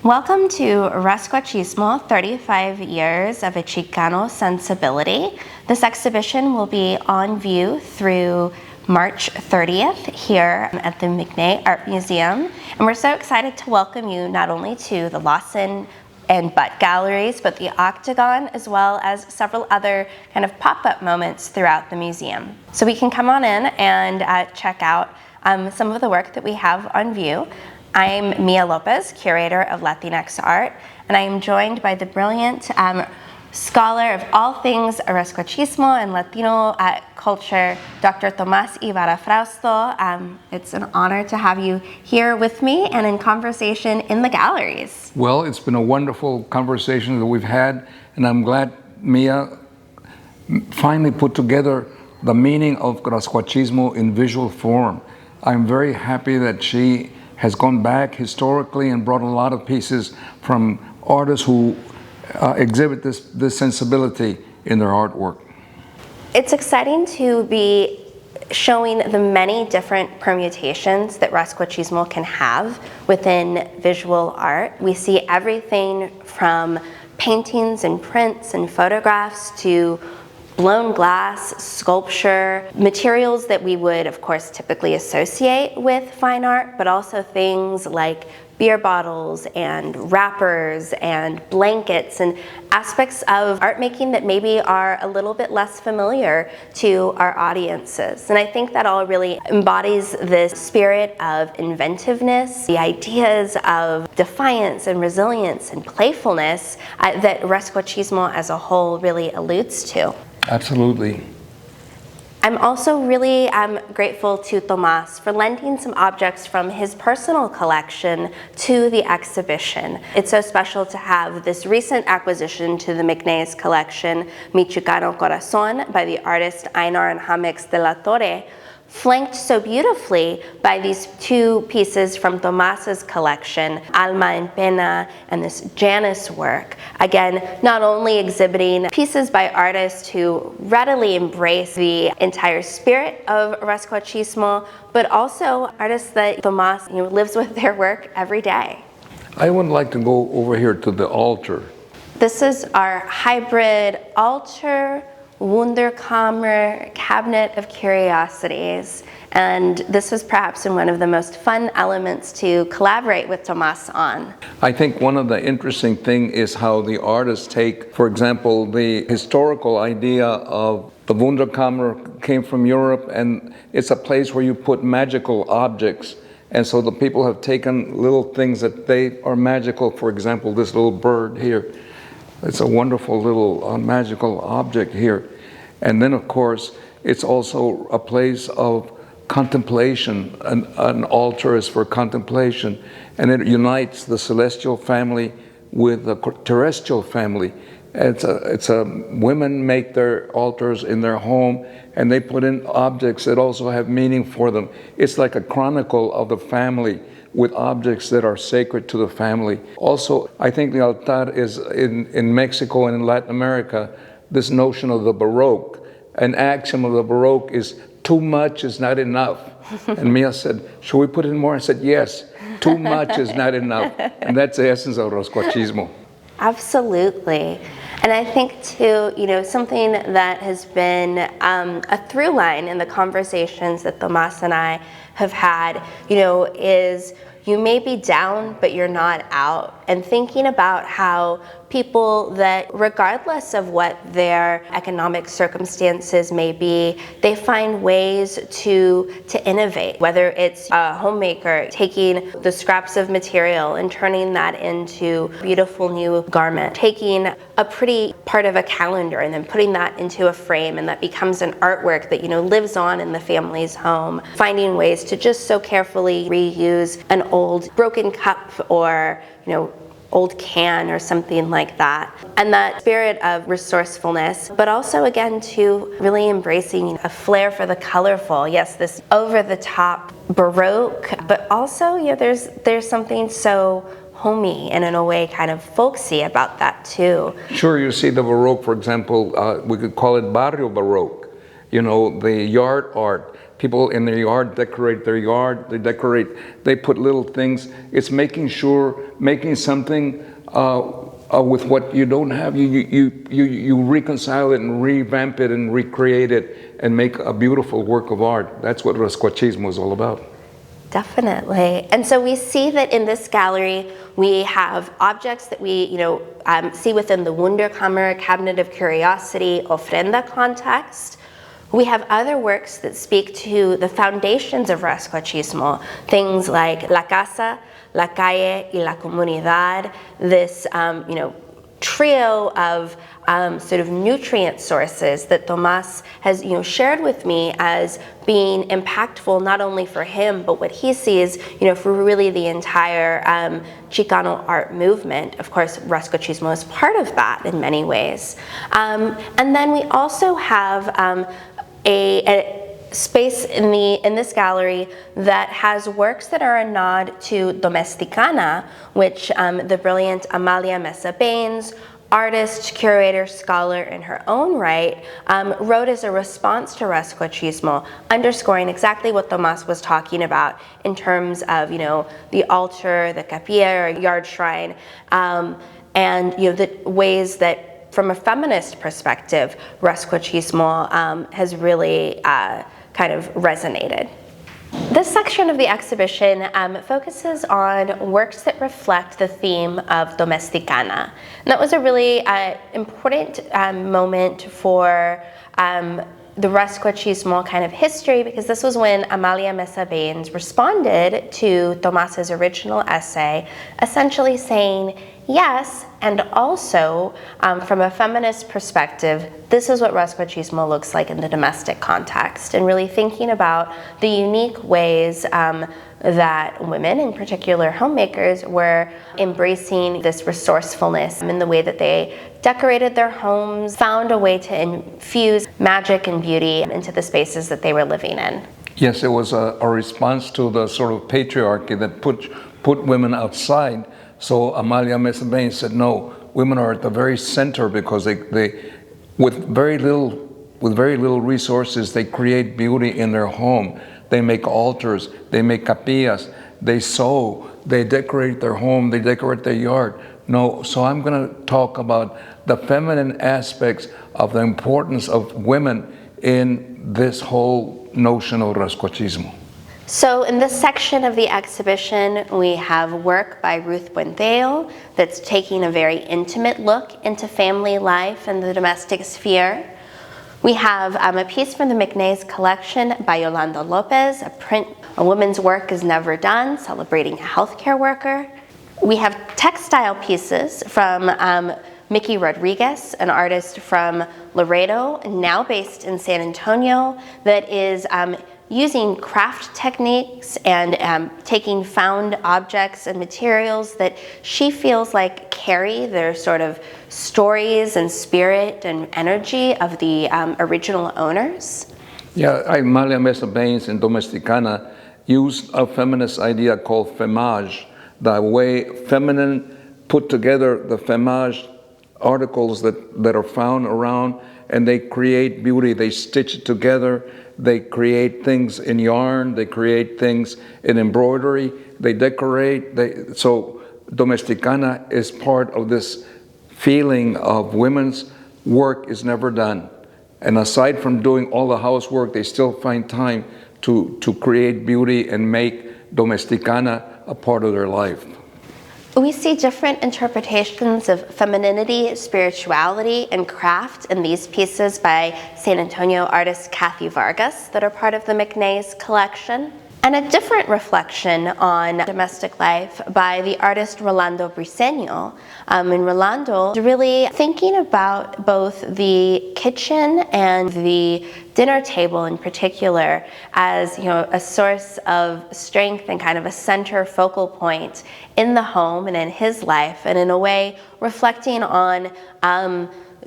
Welcome to Rasquachismo, 35 Years of a Chicano Sensibility. This exhibition will be on view through March 30th here at the McNay Art Museum. And we're so excited to welcome you not only to the Lawson and Butt galleries, but the Octagon, as well as several other kind of pop-up moments throughout the museum. So we can come on in and check out some of the work that we have on view. I'm Mia Lopez, Curator of Latinx Art, and I am joined by the brilliant scholar of all things Rasquachismo and Latino culture, Dr. Tomás Ybarra-Frausto. It's an honor to have you here with me and in conversation in the galleries. Well, it's been a wonderful conversation that we've had, and I'm glad Mia finally put together the meaning of Rasquachismo in visual form. I'm very happy that she has gone back historically and brought a lot of pieces from artists who exhibit this sensibility in their artwork. It's exciting to be showing the many different permutations that Rasquachismo can have within visual art. We see everything from paintings and prints and photographs to blown glass, sculpture, materials that we would, of course, typically associate with fine art, but also things like beer bottles and wrappers and blankets and aspects of art making that maybe are a little bit less familiar to our audiences. And I think that all really embodies this spirit of inventiveness, the ideas of defiance and resilience and playfulness that Rasquachismo as a whole really alludes to. Absolutely. I'm also really grateful to Tomás for lending some objects from his personal collection to the exhibition. It's so special to have this recent acquisition to the McNay's collection, Mi Chicano Corazón, by the artist Einar and Jamex de la Torre, flanked so beautifully by these two pieces from Tomás's collection, Alma en Pena and this Janus work. Again, not only exhibiting pieces by artists who readily embrace the entire spirit of Rasquachismo, but also artists that Tomás lives with their work every day. I would like to go over here to the altar. This is our hybrid altar Wunderkammer Cabinet of Curiosities, and this was perhaps one of the most fun elements to collaborate with Tomás on. I think one of the interesting things is how the artists take, for example, the historical idea of the Wunderkammer came from Europe, and it's a place where you put magical objects. And so the people have taken little things that they are magical. For example, this little bird here. It's a wonderful little magical object here. And then, of course, it's also a place of contemplation. An altar is for contemplation. And it unites the celestial family with the terrestrial family. Women make their altars in their home, and they put in objects that also have meaning for them. It's like a chronicle of the family, with objects that are sacred to the family. Also, I think the altar is in Mexico and in Latin America, this notion of the Baroque. An axiom of the Baroque is too much is not enough. And Mia said, should we put in more? I said, yes, too much is not enough. And that's the essence of Rasquachismo. Absolutely. And I think too, something that has been a through line in the conversations that Tomás and I have had, is you may be down, but you're not out. And thinking about how people that, regardless of what their economic circumstances may be, they find ways to innovate. Whether it's a homemaker taking the scraps of material and turning that into a beautiful new garment, taking a pretty part of a calendar and then putting that into a frame, and that becomes an artwork that lives on in the family's home. Finding ways to just so carefully reuse an old broken cup or old can or something like that. And that spirit of resourcefulness, but also again to really embracing a flair for the colorful. Yes, this over-the-top Baroque, but also there's something so homey and in a way kind of folksy about that too. Sure, you see the Baroque, for example, we could call it Barrio Baroque. The yard art People in their yard decorate their yard. They put little things. It's making something with what you don't have. You reconcile it and revamp it and recreate it and make a beautiful work of art. That's what Rasquachismo is all about. Definitely. And so we see that in this gallery, we have objects that we see within the Wunderkammer, Cabinet of Curiosity, Ofrenda context. We have other works that speak to the foundations of Rasquachismo, things like La Casa, La Calle, y La Comunidad, this trio of sort of nutrient sources that Tomás has shared with me as being impactful not only for him, but what he sees for really the entire Chicano art movement. Of course, Rasquachismo is part of that in many ways. And then we also have a space in this gallery that has works that are a nod to Domesticana, which the brilliant Amalia Mesa Baines, artist, curator, scholar in her own right, wrote as a response to Rasquachismo, underscoring exactly what Tomás was talking about in terms of the altar, the capilla, or yard shrine, and the ways that from a feminist perspective, Rasquachismo has really kind of resonated. This section of the exhibition focuses on works that reflect the theme of Domesticana. And that was a really important moment for the Rasquachismo kind of history, because this was when Amalia Mesa Baines responded to Tomás's original essay, essentially saying, yes, and also from a feminist perspective, this is what Rasquachismo looks like in the domestic context, and really thinking about the unique ways that women, in particular homemakers, were embracing this resourcefulness in the way that they decorated their homes, found a way to infuse magic and beauty into the spaces that they were living in. Yes, it was a response to the sort of patriarchy that put women outside. So Amalia Mesa Baines said, no, women are at the very center, because they with very little resources, they create beauty in their home. They make altars, they make capillas, they sew, they decorate their home, they decorate their yard. No, so I'm going to talk about the feminine aspects of the importance of women in this whole notion of Rasquachismo. So in this section of the exhibition, we have work by Ruth Buendeo that's taking a very intimate look into family life and the domestic sphere. We have a piece from the McNay's collection by Yolanda Lopez, a print, A Woman's Work is Never Done, celebrating a healthcare worker. We have textile pieces from Mickey Rodriguez, an artist from Laredo, now based in San Antonio, that is using craft techniques and taking found objects and materials that she feels like carry their sort of stories and spirit and energy of the original owners. Yeah, Amalia Mesa Baines in Domesticana used a feminist idea called femage, the way feminine put together the femage articles that are found around, and they create beauty. They stitch it together. They create things in yarn. They create things in embroidery. They decorate. So Domesticana is part of this feeling of women's work is never done. And aside from doing all the housework, they still find time to create beauty and make Domesticana a part of their life. We see different interpretations of femininity, spirituality, and craft in these pieces by San Antonio artist Kathy Vargas that are part of the McNay's collection. And a different reflection on domestic life by the artist Rolando Briseño. And Rolando is really thinking about both the kitchen and the dinner table in particular as a source of strength and kind of a center focal point in the home and in his life, and in a way reflecting on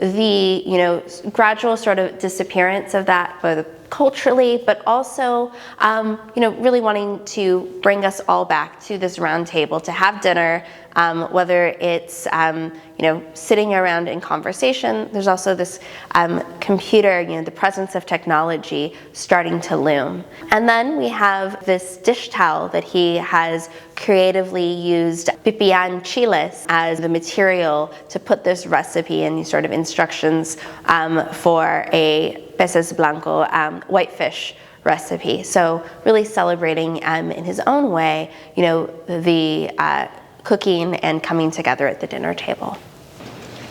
the gradual sort of disappearance of that, both culturally, but also really wanting to bring us all back to this round table to have dinner whether it's sitting around in conversation. There's also this computer, the presence of technology starting to loom. And then we have this dish towel that he has creatively used pipián chiles as the material to put this recipe and these sort of instructions for a peces blanco, whitefish recipe. So really celebrating in his own way, the cooking and coming together at the dinner table.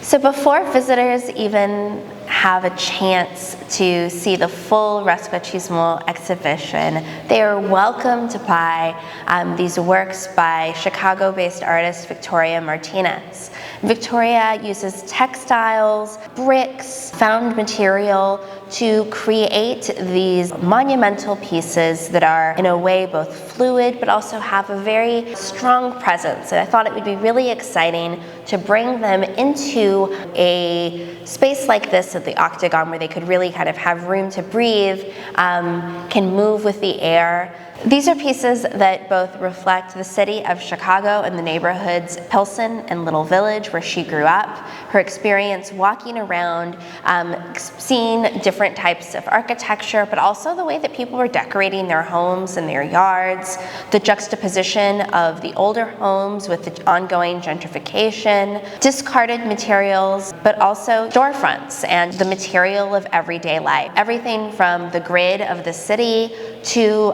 So before visitors even have a chance to see the full Rasquachismo exhibition, they are welcome to buy these works by Chicago-based artist Victoria Martinez. Victoria uses textiles, bricks, found material to create these monumental pieces that are in a way both fluid but also have a very strong presence. And I thought it would be really exciting to bring them into a space like this at the Octagon where they could really kind of have room to breathe, can move with the air. These are pieces that both reflect the city of Chicago and the neighborhoods Pilsen and Little Village where she grew up, her experience walking around, seeing different types of architecture, but also the way that people were decorating their homes and their yards, the juxtaposition of the older homes with the ongoing gentrification, discarded materials, but also storefronts and the material of everyday life. Everything from the grid of the city to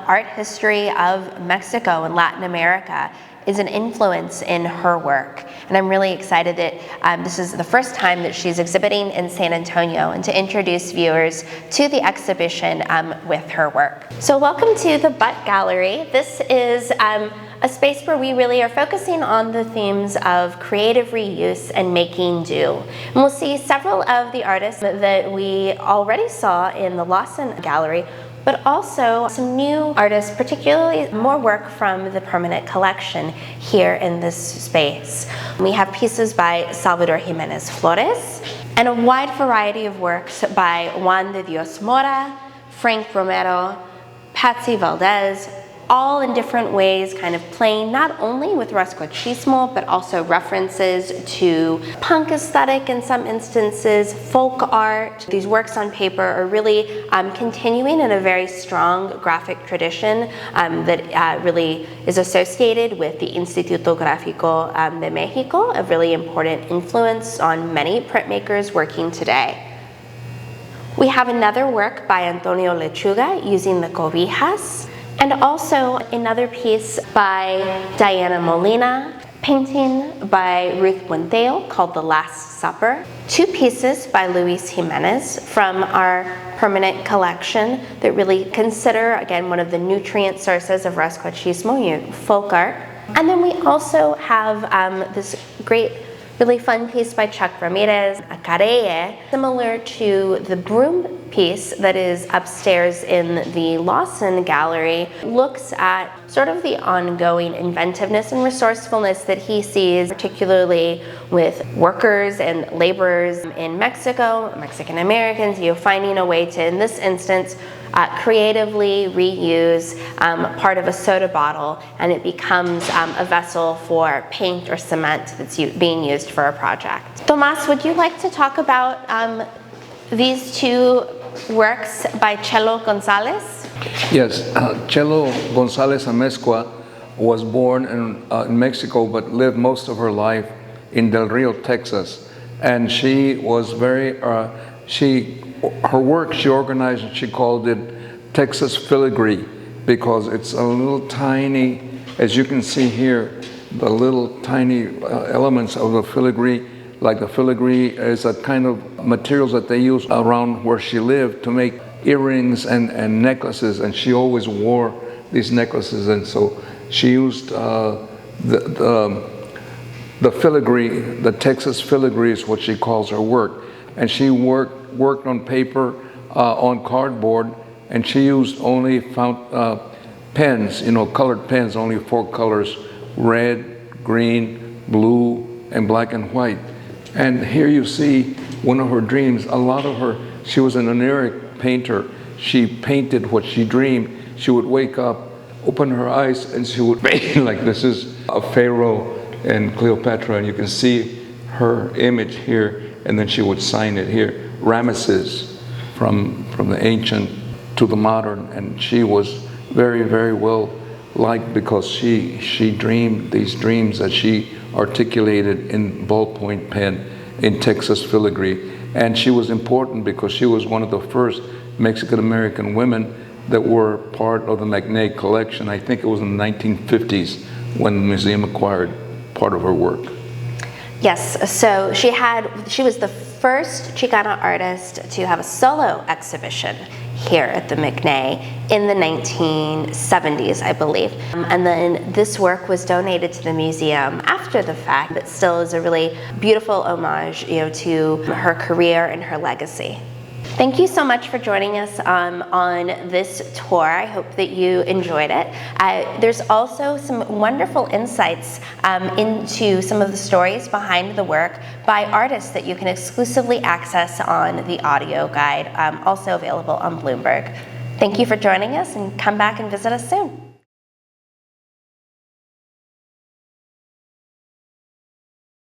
art history of Mexico and Latin America is an influence in her work. And I'm really excited that this is the first time that she's exhibiting in San Antonio and to introduce viewers to the exhibition with her work. So welcome to the Butt Gallery. This is a space where we really are focusing on the themes of creative reuse and making do. And we'll see several of the artists that we already saw in the Lawson Gallery, but also some new artists, particularly more work from the permanent collection here in this space. We have pieces by Salvador Jimenez Flores and a wide variety of works by Juan de Dios Mora, Frank Romero, Patsy Valdez, all in different ways kind of playing not only with Rasquachismo, but also references to punk aesthetic in some instances, folk art. These works on paper are really continuing in a very strong graphic tradition that really is associated with the Instituto Gráfico de Mexico, a really important influence on many printmakers working today. We have another work by Antonio Lechuga using the cobijas, and also another piece by Diana Molina, painting by Ruth Buenteo called The Last Supper. Two pieces by Luis Jimenez from our permanent collection that really consider, again, one of the nutrient sources of Rasquachismo, folk art. And then we also have this great really fun piece by Chuck Ramirez, a careye, similar to the broom piece that is upstairs in the Lawson Gallery, looks at sort of the ongoing inventiveness and resourcefulness that he sees, particularly with workers and laborers in Mexico, Mexican Americans, finding a way to, in this instance, creatively reuse part of a soda bottle, and it becomes a vessel for paint or cement that's being used for a project. Tomás, would you like to talk about these two works by Chelo Gonzalez? Yes, Chelo Gonzalez Amezcua was born in Mexico but lived most of her life in Del Rio, Texas. And she was very, her work she organized and she called it Texas Filigree because it's a little tiny, as you can see here, the little tiny elements of the filigree. Like the filigree is a kind of materials that they use around where she lived to make earrings and necklaces, and she always wore these necklaces, and so she used the filigree, the Texas filigree is what she calls her work, and she worked on paper, on cardboard, and she used only pens, colored pens, only 4 colors, red, green, blue, and black and white. And here you see one of her dreams. She was an oniric painter. She painted what she dreamed. She would wake up, open her eyes, and she would paint like this is a pharaoh and Cleopatra, and you can see her image here, and then she would sign it here. Ramesses, from the ancient to the modern, and she was very, very well liked because she dreamed these dreams that she articulated in ballpoint pen in Texas filigree. And she was important because she was one of the first Mexican-American women that were part of the McNay collection. I think it was in the 1950s when the museum acquired part of her work. Yes, so she was the first Chicana artist to have a solo exhibition here at the McNay in the 1970s, I believe. And then this work was donated to the museum after the fact, but still is a really beautiful homage, to her career and her legacy. Thank you so much for joining us on this tour. I hope that you enjoyed it. There's also some wonderful insights into some of the stories behind the work by artists that you can exclusively access on the audio guide, also available on Bloomberg. Thank you for joining us, and come back and visit us soon.